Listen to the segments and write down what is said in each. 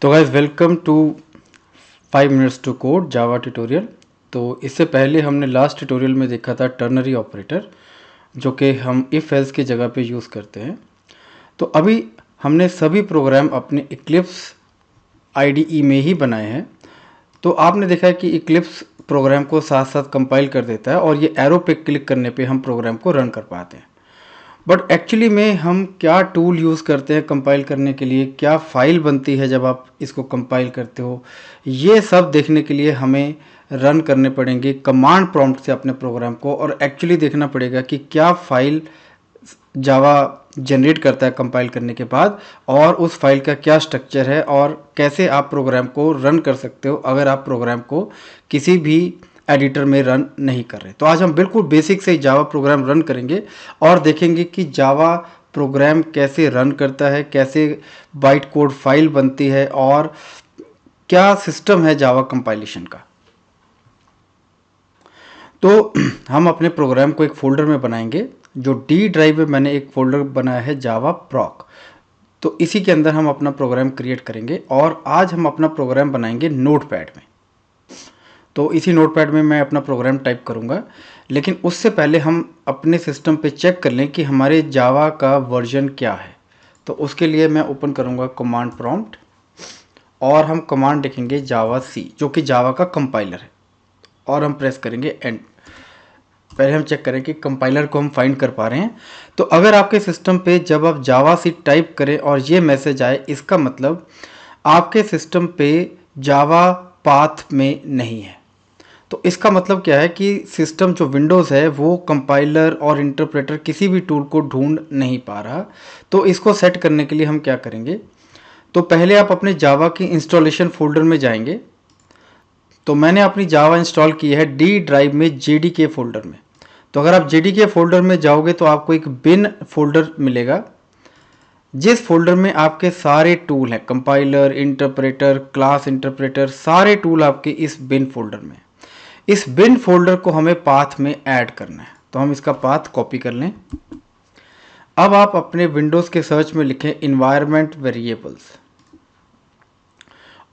तो guys welcome to 5 minutes to code Java tutorial. तो इससे पहले हमने लास्ट ट्यूटोरियल में देखा था टर्नरी ऑपरेटर, जो कि हम इफ़ एल्स की जगह पे यूज़ करते हैं। तो अभी हमने सभी प्रोग्राम अपने इक्लिप्स आईडीई में ही बनाए हैं। तो आपने देखा है कि इक्लिप्स प्रोग्राम को साथ साथ कंपाइल कर देता है और ये एरो पे क्लिक करने पे हम प्रोग्राम को रन कर पाते हैं। बट एक्चुअली में हम क्या टूल यूज़ करते हैं कंपाइल करने के लिए, क्या फ़ाइल बनती है जब आप इसको कंपाइल करते हो, ये सब देखने के लिए हमें रन करने पड़ेंगे कमांड प्रॉम्प्ट से अपने प्रोग्राम को, और एक्चुअली देखना पड़ेगा कि क्या फ़ाइल जावा जनरेट करता है कंपाइल करने के बाद, और उस फाइल का क्या स्ट्रक्चर है और कैसे आप प्रोग्राम को रन कर सकते हो अगर आप प्रोग्राम को किसी भी एडिटर में रन नहीं कर रहे। तो आज हम बिल्कुल बेसिक से जावा प्रोग्राम रन करेंगे और देखेंगे कि जावा प्रोग्राम कैसे रन करता है, कैसे बाइट कोड फाइल बनती है और क्या सिस्टम है जावा कंपाइलेशन का। तो हम अपने प्रोग्राम को एक फ़ोल्डर में बनाएंगे। जो डी ड्राइव में मैंने एक फ़ोल्डर बनाया है जावा प्रॉक, तो इसी के अंदर हम अपना प्रोग्राम क्रिएट करेंगे और आज हम अपना प्रोग्राम बनाएंगे नोटपैड में। तो इसी नोटपैड में मैं अपना प्रोग्राम टाइप करूंगा, लेकिन उससे पहले हम अपने सिस्टम पे चेक कर लें कि हमारे जावा का वर्जन क्या है। तो उसके लिए मैं ओपन करूंगा कमांड प्रॉम्प्ट और हम कमांड लिखेंगे जावा सी, जो कि जावा का कंपाइलर है, और हम प्रेस करेंगे एंड। पहले हम चेक करें कि कंपाइलर को हम फाइंड कर पा रहे हैं। तो अगर आपके सिस्टम पे जब आप जावा सी टाइप करें और ये मैसेज आए, इसका मतलब आपके सिस्टम पे जावा पाथ में नहीं है। तो इसका मतलब क्या है कि सिस्टम जो विंडोज़ है वो कंपाइलर और इंटरप्रेटर किसी भी टूल को ढूंढ नहीं पा रहा। तो इसको सेट करने के लिए हम क्या करेंगे, तो पहले आप अपने जावा की इंस्टॉलेशन फोल्डर में जाएंगे। तो मैंने अपनी जावा इंस्टॉल की है डी ड्राइव में जेडीके फोल्डर में। तो अगर आप जेडीके फोल्डर में जाओगे तो आपको एक बिन फोल्डर मिलेगा, जिस फोल्डर में आपके सारे टूल हैं, कंपाइलर, इंटरप्रेटर, क्लास इंटरप्रेटर, सारे टूल आपके इस बिन फोल्डर में। इस बिन फोल्डर को हमें पाथ में ऐड करना है, तो हम इसका पाथ कॉपी कर लें। अब आप अपने विंडोज़ के सर्च में लिखें इन्वायरमेंट वेरिएबल्स,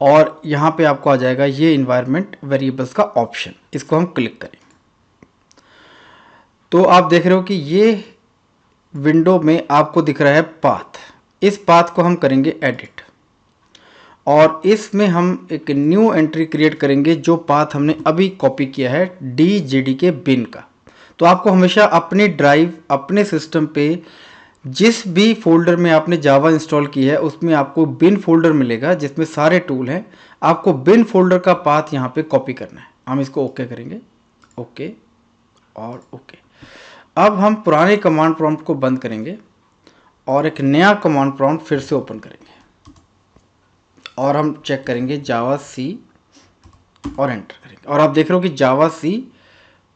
और यहाँ पे आपको आ जाएगा ये इन्वायरमेंट वेरिएबल्स का ऑप्शन, इसको हम क्लिक करें। तो आप देख रहे हो कि ये विंडो में आपको दिख रहा है पाथ। इस पाथ को हम करेंगे एडिट और इसमें हम एक न्यू एंट्री क्रिएट करेंगे जो पाथ हमने अभी कॉपी किया है डी जी डी के बिन का। तो आपको हमेशा अपनी ड्राइव, अपने सिस्टम पे जिस भी फोल्डर में आपने जावा इंस्टॉल की है उसमें आपको बिन फोल्डर मिलेगा जिसमें सारे टूल हैं। आपको बिन फोल्डर का पाथ यहाँ पे कॉपी करना है। हम इसको ओके करेंगे, ओके और ओके। अब हम पुराने कमांड प्रॉम्प्ट को बंद करेंगे और एक नया कमांड प्रॉम्प्ट फिर से ओपन करेंगे और हम चेक करेंगे जावा सी और एंटर करेंगे, और आप देख रहे हो कि जावा सी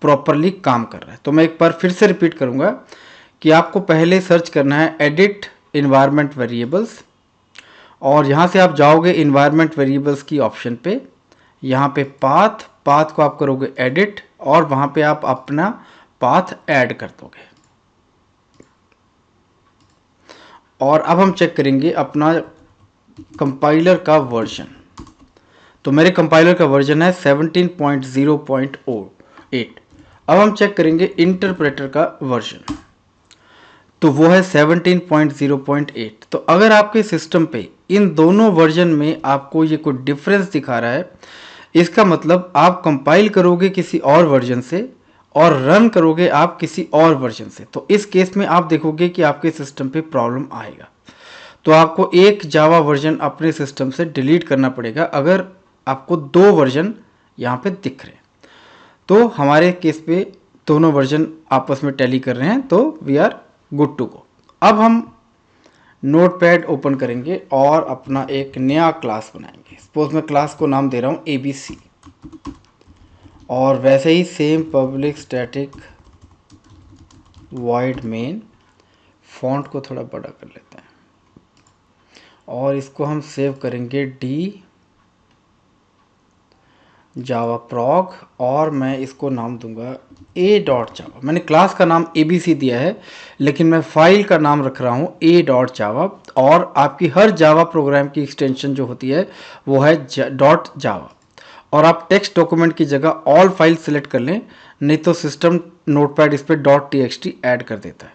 प्रॉपरली काम कर रहा है। तो मैं एक बार फिर से रिपीट करूंगा कि आपको पहले सर्च करना है एडिट इन्वायरमेंट वेरिएबल्स, और यहाँ से आप जाओगे इन्वायरमेंट वेरिएबल्स की ऑप्शन पे। यहाँ पे पाथ को आप करोगे एडिट और वहाँ पे आप अपना पाथ ऐड कर दोगे। और अब हम चेक करेंगे अपना कंपाइलर का वर्जन। तो मेरे कंपाइलर का वर्जन है 17.0.8। अब हम चेक करेंगे इंटरप्रेटर का वर्जन, तो वो है 17.0.8। तो अगर आपके सिस्टम पे इन दोनों वर्जन में आपको ये कोई डिफरेंस दिखा रहा है, इसका मतलब आप कंपाइल करोगे किसी और वर्जन से और रन करोगे आप किसी और वर्जन से। तो इस केस में आप देखोगे कि आपके सिस्टम पे प्रॉब्लम आएगा। तो आपको एक जावा वर्जन अपने सिस्टम से डिलीट करना पड़ेगा अगर आपको दो वर्जन यहाँ पे दिख रहे हैं। तो हमारे केस पे दोनों वर्जन आपस में टैली कर रहे हैं, तो we are good to go. अब हम नोटपैड ओपन करेंगे और अपना एक नया क्लास बनाएंगे। सपोज मैं क्लास को नाम दे रहा हूँ ABC, और वैसे ही same public static void main. Font को थोड़ा बड़ा कर लेते हैं और इसको हम सेव करेंगे जावा प्रॉक और मैं इसको नाम दूंगा a.java। मैंने क्लास का नाम abc दिया है, लेकिन मैं फाइल का नाम रख रहा हूँ a.java। और आपकी हर जावा प्रोग्राम की एक्सटेंशन जो होती है वो है .java। और आप टेक्स्ट डॉक्यूमेंट की जगह ऑल फाइल सेलेक्ट कर लें, नहीं तो सिस्टम नोटपैड इस पर .txt ऐड कर देता है।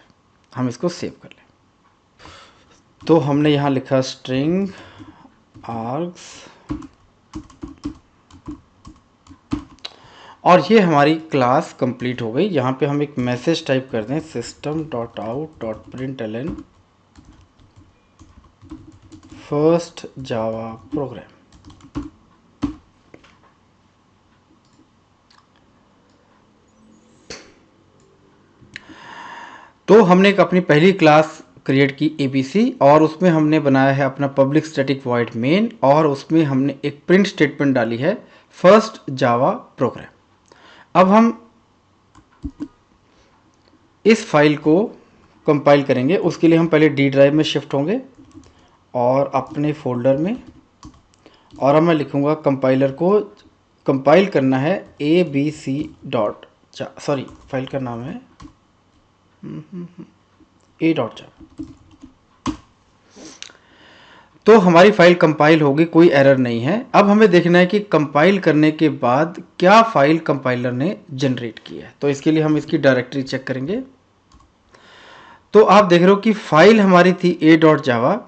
हम इसको सेव कर लें। तो हमने यहाँ लिखा स्ट्रिंग आर्ग्स, और ये हमारी क्लास कंप्लीट हो गई। यहाँ पे हम एक मैसेज टाइप कर दें, system.out.println फर्स्ट जावा प्रोग्राम। तो हमने एक अपनी पहली क्लास क्रिएट की ABC, और उसमें हमने बनाया है अपना पब्लिक स्टैटिक वॉइड मेन, और उसमें हमने एक प्रिंट स्टेटमेंट डाली है फर्स्ट जावा प्रोग्राम। अब हम इस फाइल को कंपाइल करेंगे। उसके लिए हम पहले डी ड्राइव में शिफ्ट होंगे और अपने फोल्डर में, और अब मैं लिखूंगा कंपाइलर को कंपाइल करना है abc डॉट, सॉरी फाइल का नाम है a.java। तो हमारी फाइल कंपाइल होगी, कोई एरर नहीं है। अब हमें देखना है कि कंपाइल करने के बाद क्या फाइल कंपाइलर ने जनरेट की है। तो इसके लिए हम इसकी डायरेक्टरी चेक करेंगे। तो आप देख रहे हो कि फाइल हमारी थी a.java,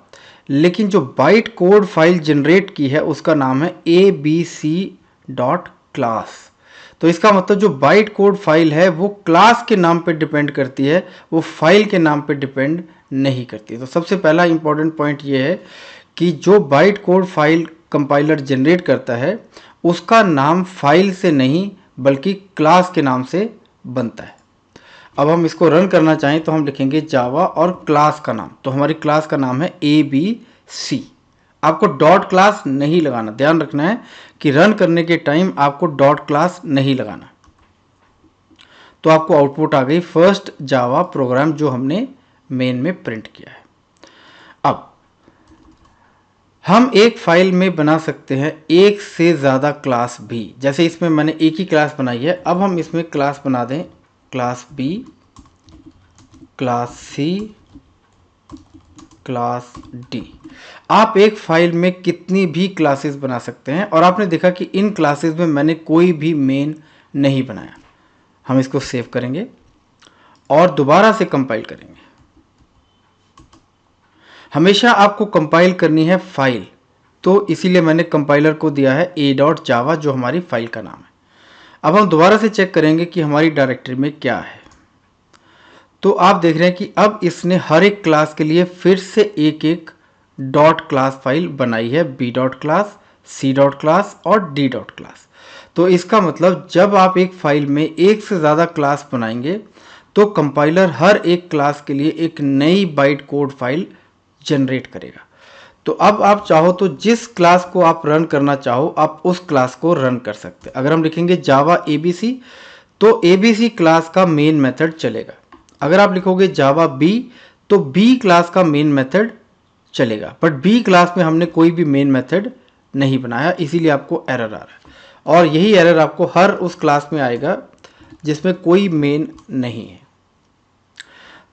लेकिन जो बाइट कोड फाइल जनरेट की है उसका नाम है abc.class। तो इसका मतलब जो बाइट कोड फाइल है वो क्लास के नाम पे डिपेंड करती है, वो फाइल के नाम पे डिपेंड नहीं करती। तो सबसे पहला इंपॉर्टेंट पॉइंट ये है कि जो byte code file compiler generate करता है उसका नाम फाइल से नहीं बल्कि क्लास के नाम से बनता है। अब हम इसको रन करना चाहें तो हम लिखेंगे जावा और क्लास का नाम। तो हमारी क्लास का नाम है ABC। आपको डॉट क्लास नहीं लगाना, ध्यान रखना है कि रन करने के टाइम आपको डॉट क्लास नहीं लगाना। तो आपको आउटपुट आ गई फर्स्ट जावा प्रोग्राम जो हमने मेन में प्रिंट किया है। अब हम एक फाइल में बना सकते हैं एक से ज़्यादा क्लास भी। जैसे इसमें मैंने एक ही क्लास बनाई है, अब हम इसमें क्लास बना दें class B, class C, class D। आप एक फाइल में कितनी भी क्लासेस बना सकते हैं, और आपने देखा कि इन क्लासेस में मैंने कोई भी मेन नहीं बनाया। हम इसको सेव करेंगे और दोबारा से कंपाइल करेंगे। हमेशा आपको कंपाइल करनी है फाइल, तो इसीलिए मैंने कंपाइलर को दिया है a.java जो हमारी फाइल का नाम है। अब हम दोबारा से चेक करेंगे कि हमारी डायरेक्टरी में क्या है। तो आप देख रहे हैं कि अब इसने हर एक क्लास के लिए फिर से एक एक डॉट क्लास फाइल बनाई है, b dot class, c dot class और d डॉट क्लास। तो इसका मतलब जब आप एक फाइल में एक से ज़्यादा क्लास बनाएंगे तो कंपाइलर हर एक क्लास के लिए एक नई बाइट कोड फाइल जनरेट करेगा। तो अब आप चाहो तो जिस क्लास को आप रन करना चाहो आप उस क्लास को रन कर सकते हैं। अगर हम लिखेंगे जावा ABC तो ABC क्लास का मेन मेथड चलेगा। अगर आप लिखोगे जावा B तो B क्लास का मेन मेथड चलेगा, बट B क्लास में हमने कोई भी मेन मेथड नहीं बनाया, इसीलिए आपको एरर आ रहा है। और यही एरर आपको हर उस क्लास में आएगा जिसमें कोई मेन नहीं है।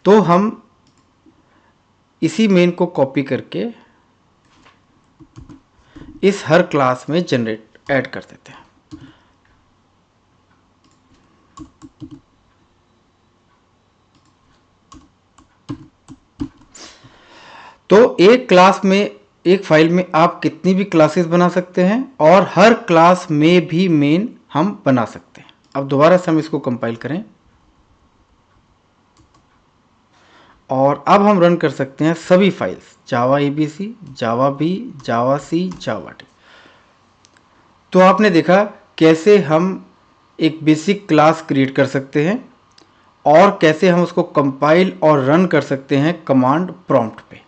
तो हम इसी मेन को कॉपी करके इस हर क्लास में जनरेट ऐड कर देते हैं। तो एक क्लास में, एक फाइल में आप कितनी भी क्लासेस बना सकते हैं और हर क्लास में भी मेन हम बना सकते हैं। अब दोबारा से हम इसको कंपाइल करें और अब हम रन कर सकते हैं सभी फाइल्स, जावा ABC, जावा B, जावा C, जावा D। तो आपने देखा कैसे हम एक बेसिक क्लास क्रिएट कर सकते हैं और कैसे हम उसको कंपाइल और रन कर सकते हैं कमांड प्रॉम्प्ट पे।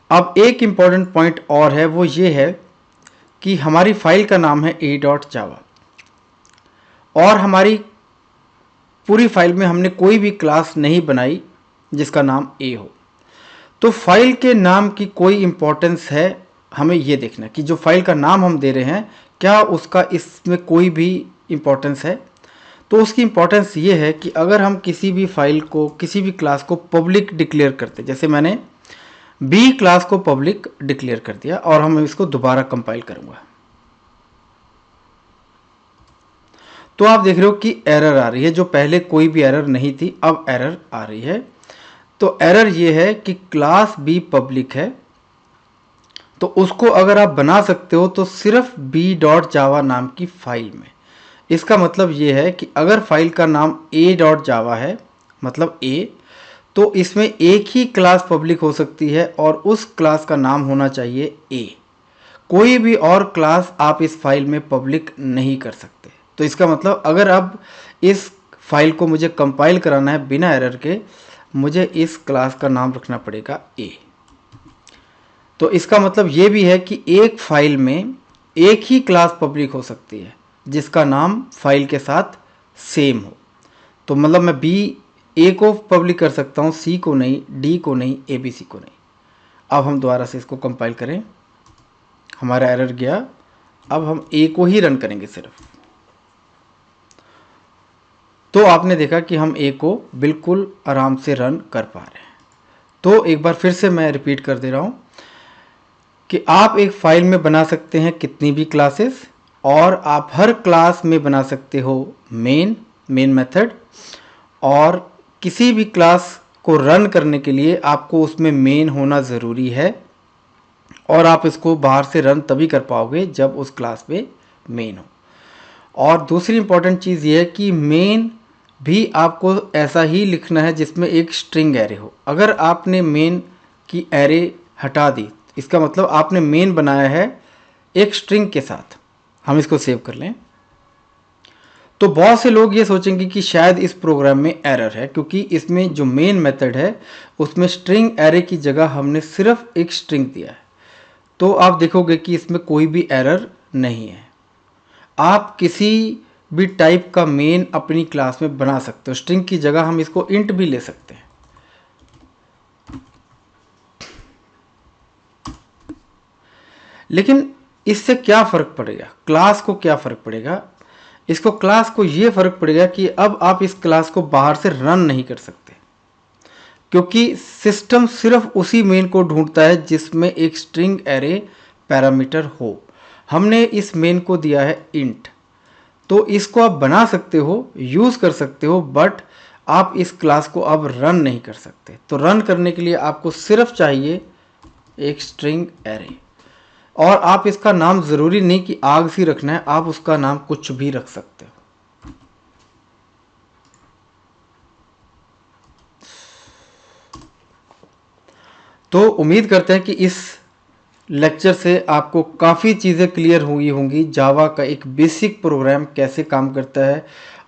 अब एक इम्पॉर्टेंट पॉइंट और है, वो ये है कि हमारी फाइल का नाम है a.java और हमारी पूरी फाइल में हमने कोई भी क्लास नहीं बनाई जिसका नाम A हो। तो फाइल के नाम की कोई इम्पोर्टेंस है, हमें ये देखना कि जो फाइल का नाम हम दे रहे हैं क्या उसका इसमें कोई भी इम्पोर्टेंस है? तो उसकी इम्पोर्टेंस ये है कि अगर हम किसी भी फाइल को, किसी भी क्लास को पब्लिक डिक्लेयर करते, जैसे मैंने बी क्लास को पब्लिक डिक्लेयर कर दिया और हम इसको दोबारा कंपाइल करूंगा, तो आप देख रहे हो कि एरर आ रही है। जो पहले कोई भी एरर नहीं थी, अब एरर आ रही है। तो एरर ये है कि क्लास बी पब्लिक है, तो उसको अगर आप बना सकते हो तो सिर्फ b.java नाम की फाइल में। इसका मतलब ये है कि अगर फाइल का नाम a.java है, मतलब a, तो इसमें एक ही क्लास पब्लिक हो सकती है और उस क्लास का नाम होना चाहिए a। कोई भी और क्लास आप इस फाइल में पब्लिक नहीं कर सकते। तो इसका मतलब अगर अब इस फाइल को मुझे कंपाइल कराना है बिना एरर के, मुझे इस क्लास का नाम रखना पड़ेगा a। तो इसका मतलब ये भी है कि एक फाइल में एक ही क्लास पब्लिक हो सकती है जिसका नाम फाइल के साथ सेम हो। तो मतलब मैं बी ए को पब्लिक कर सकता हूँ, सी को नहीं, डी को नहीं, ए बी सी को नहीं। अब हम दोबारा से इसको कंपाइल करें, हमारा एरर गया। अब हम ए को ही रन करेंगे सिर्फ, तो आपने देखा कि हम ए को बिल्कुल आराम से रन कर पा रहे हैं। तो एक बार फिर से मैं रिपीट कर दे रहा हूँ कि आप एक फाइल में बना सकते हैं कितनी भी क्लासेस, और आप हर क्लास में बना सकते हो मेन मेथड, और किसी भी क्लास को रन करने के लिए आपको उसमें मेन होना ज़रूरी है, और आप इसको बाहर से रन तभी कर पाओगे जब उस क्लास पे मेन हो। और दूसरी इंपॉर्टेंट चीज़ ये है कि मेन भी आपको ऐसा ही लिखना है जिसमें एक स्ट्रिंग एरे हो। अगर आपने मेन की एरे हटा दी, इसका मतलब आपने मेन बनाया है एक स्ट्रिंग के साथ। हम इसको सेव कर लें। तो बहुत से लोग ये सोचेंगे कि शायद इस प्रोग्राम में एरर है, क्योंकि इसमें जो मेन मेथड है उसमें स्ट्रिंग एरे की जगह हमने सिर्फ एक स्ट्रिंग दिया है। तो आप देखोगे कि इसमें कोई भी एरर नहीं है। आप किसी भी टाइप का मेन अपनी क्लास में बना सकते हो। स्ट्रिंग की जगह हम इसको इंट भी ले सकते हैं। लेकिन इससे क्या फ़र्क पड़ेगा, क्लास को क्या फ़र्क पड़ेगा? इसको क्लास को ये फ़र्क पड़ेगा कि अब आप इस क्लास को बाहर से रन नहीं कर सकते, क्योंकि सिस्टम सिर्फ उसी मेन को ढूंढता है जिसमें एक स्ट्रिंग एरे पैरामीटर हो। हमने इस मेन को दिया है इंट, तो इसको आप बना सकते हो, यूज़ कर सकते हो, बट आप इस क्लास को अब रन नहीं कर सकते। तो रन करने के लिए आपको सिर्फ चाहिए एक स्ट्रिंग एरे, और आप इसका नाम ज़रूरी नहीं कि आग सी रखना है, आप उसका नाम कुछ भी रख सकते हो। तो उम्मीद करते हैं कि इस लेक्चर से आपको काफ़ी चीज़ें क्लियर हुई होंगी। जावा का एक बेसिक प्रोग्राम कैसे काम करता है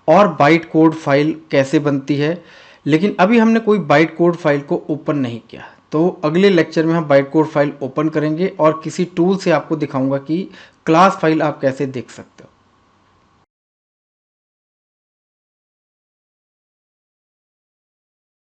और बाइट कोड फाइल कैसे बनती है। लेकिन अभी हमने कोई बाइट कोड फाइल को ओपन नहीं किया, तो अगले लेक्चर में हम बाइट कोड फाइल ओपन करेंगे और किसी टूल से आपको दिखाऊंगा कि क्लास फाइल आप कैसे देख सकते हो।